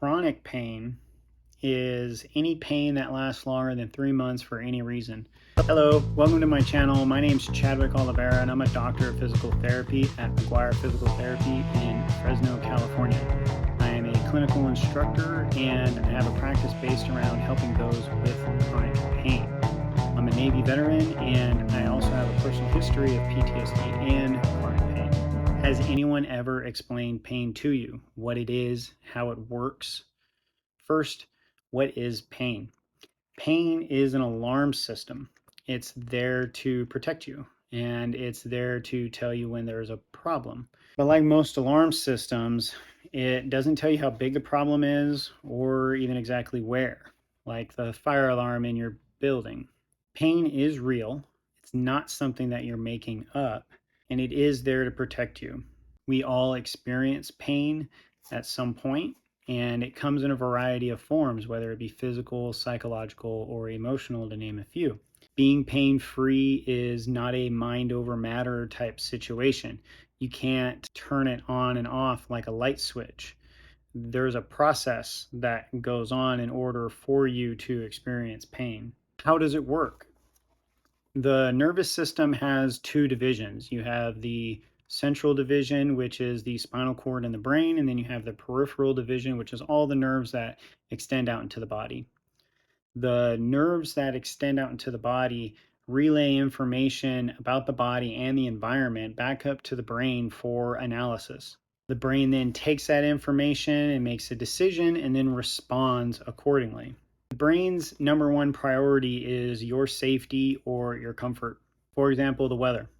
Chronic pain is any pain that lasts longer than 3 months for any reason. Hello, welcome to my channel. My name is Chadwick Oliveira and I'm a doctor of physical therapy at McGuire Physical Therapy in Fresno, California. I am a clinical instructor and I have a practice based around helping those with chronic pain. I'm a Navy veteran and I also have a personal history of PTSD and chronic pain. Has anyone ever explained pain to you? What it is, how it works? First, what is pain? Pain is an alarm system. It's there to protect you, and it's there to tell you when there's a problem. But like most alarm systems, it doesn't tell you how big the problem is or even exactly where, like the fire alarm in your building. Pain is real. It's not something that you're making up, and it is there to protect you. We all experience pain at some point, and it comes in a variety of forms, whether it be physical, psychological, or emotional, to name a few. Being pain-free is not a mind over matter type situation. You can't turn it on and off like a light switch. There's a process that goes on in order for you to experience pain. How does it work? The nervous system has two divisions. You have the central division, which is the spinal cord and the brain, and then you have the peripheral division, which is all the nerves that extend out into the body. The nerves that extend out into the body relay information about the body and the environment back up to the brain for analysis. The brain then takes that information and makes a decision and then responds accordingly. The brain's number one priority is your safety or your comfort. For example, the weather.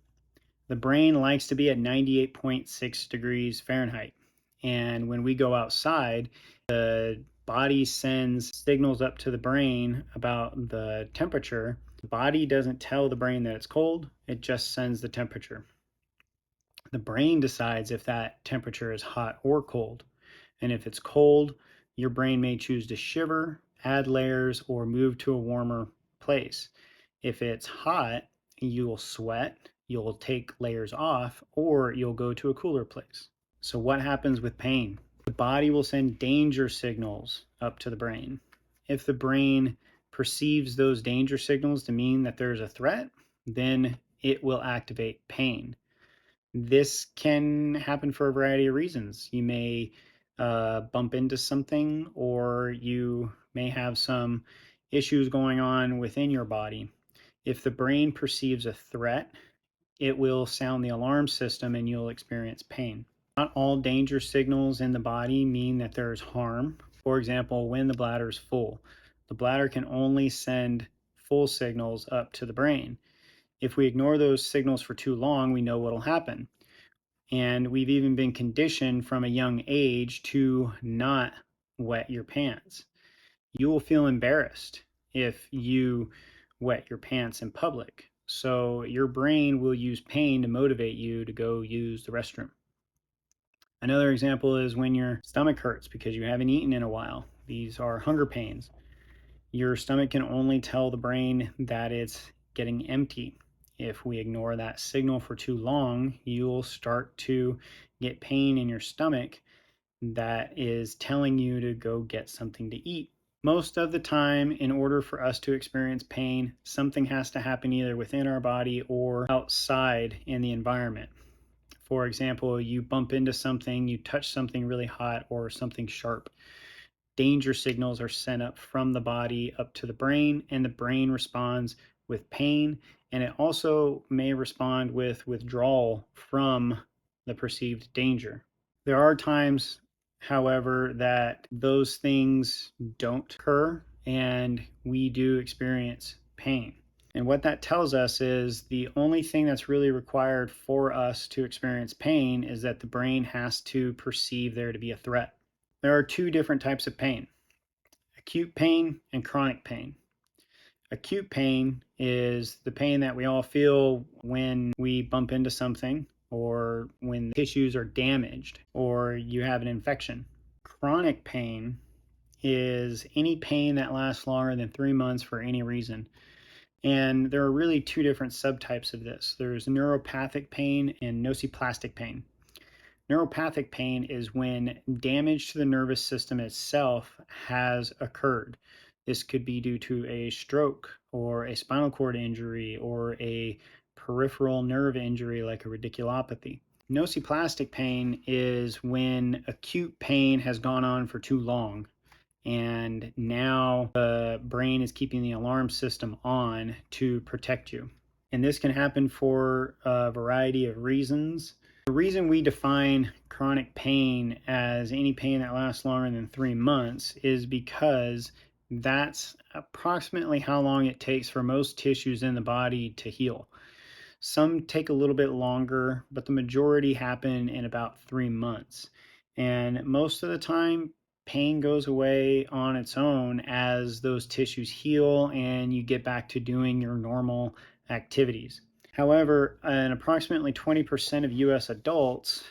The brain likes to be at 98.6 degrees Fahrenheit. And when we go outside, the body sends signals up to the brain about the temperature. The body doesn't tell the brain that it's cold, it just sends the temperature. The brain decides if that temperature is hot or cold. And if it's cold, your brain may choose to shiver, add layers, or move to a warmer place. If it's hot, you'll sweat, you'll take layers off, or you'll go to a cooler place. So what happens with pain? The body will send danger signals up to the brain. If the brain perceives those danger signals to mean that there's a threat, then it will activate pain. This can happen for a variety of reasons. You may bump into something, or you may have some issues going on within your body. If the brain perceives a threat, it will sound the alarm system and you'll experience pain. Not all danger signals in the body mean that there's harm. For example, when the bladder is full, the bladder can only send full signals up to the brain. If we ignore those signals for too long, we know what'll happen. And we've even been conditioned from a young age to not wet your pants. You will feel embarrassed if you wet your pants in public. So your brain will use pain to motivate you to go use the restroom. Another example is when your stomach hurts because you haven't eaten in a while. These are hunger pains. Your stomach can only tell the brain that it's getting empty. If we ignore that signal for too long, you'll start to get pain in your stomach that is telling you to go get something to eat. Most of the time, in order for us to experience pain, something has to happen either within our body or outside in the environment. For example, you bump into something, you touch something really hot or something sharp. Danger signals are sent up from the body up to the brain, and the brain responds with pain, and it also may respond with withdrawal from the perceived danger. There are times, however, that those things don't occur and we do experience pain. And what that tells us is the only thing that's really required for us to experience pain is that the brain has to perceive there to be a threat. There are two different types of pain: acute pain and chronic pain. Acute pain is the pain that we all feel when we bump into something, or when tissues are damaged, or you have an infection. Chronic pain is any pain that lasts longer than 3 months for any reason. And there are really two different subtypes of this. There's neuropathic pain and nociplastic pain. Neuropathic pain is when damage to the nervous system itself has occurred. This could be due to a stroke or a spinal cord injury or a peripheral nerve injury like a radiculopathy. Nociplastic pain is when acute pain has gone on for too long, and now the brain is keeping the alarm system on to protect you. And this can happen for a variety of reasons. The reason we define chronic pain as any pain that lasts longer than 3 months is because that's approximately how long it takes for most tissues in the body to heal. Some take a little bit longer, but the majority happen in about 3 months. And most of the time, pain goes away on its own as those tissues heal and you get back to doing your normal activities. However, in approximately 20% of US adults,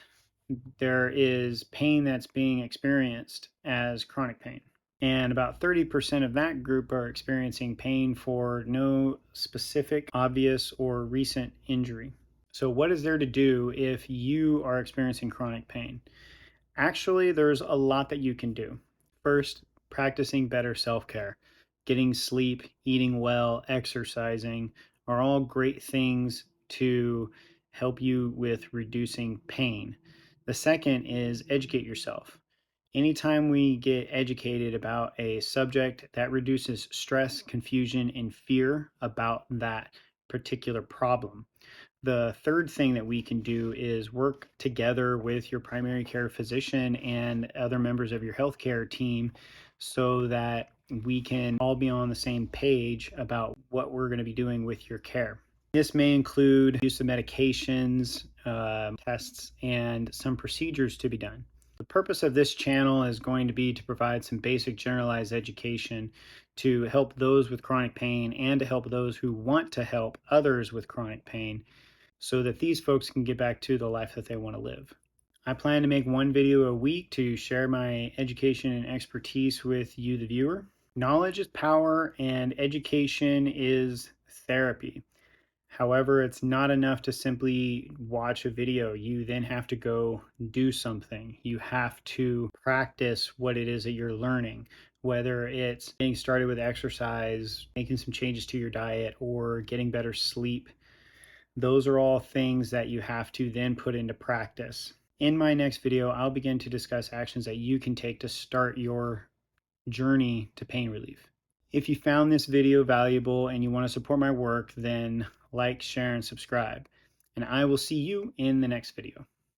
there is pain that's being experienced as chronic pain. And about 30% of that group are experiencing pain for no specific, obvious, or recent injury. So, what is there to do if you are experiencing chronic pain? Actually, there's a lot that you can do. First, practicing better self-care. Getting sleep, eating well, exercising are all great things to help you with reducing pain. The second is educate yourself. Anytime we get educated about a subject, that reduces stress, confusion, and fear about that particular problem. The third thing that we can do is work together with your primary care physician and other members of your healthcare team so that we can all be on the same page about what we're going to be doing with your care. This may include use of medications, tests, and some procedures to be done. The purpose of this channel is going to be to provide some basic generalized education to help those with chronic pain and to help those who want to help others with chronic pain so that these folks can get back to the life that they want to live. I plan to make one video a week to share my education and expertise with you, the viewer. Knowledge is power and education is therapy. However, it's not enough to simply watch a video. You then have to go do something. You have to practice what it is that you're learning, whether it's getting started with exercise, making some changes to your diet, or getting better sleep. Those are all things that you have to then put into practice. In my next video, I'll begin to discuss actions that you can take to start your journey to pain relief. If you found this video valuable and you want to support my work, then like, share, and subscribe. And I will see you in the next video.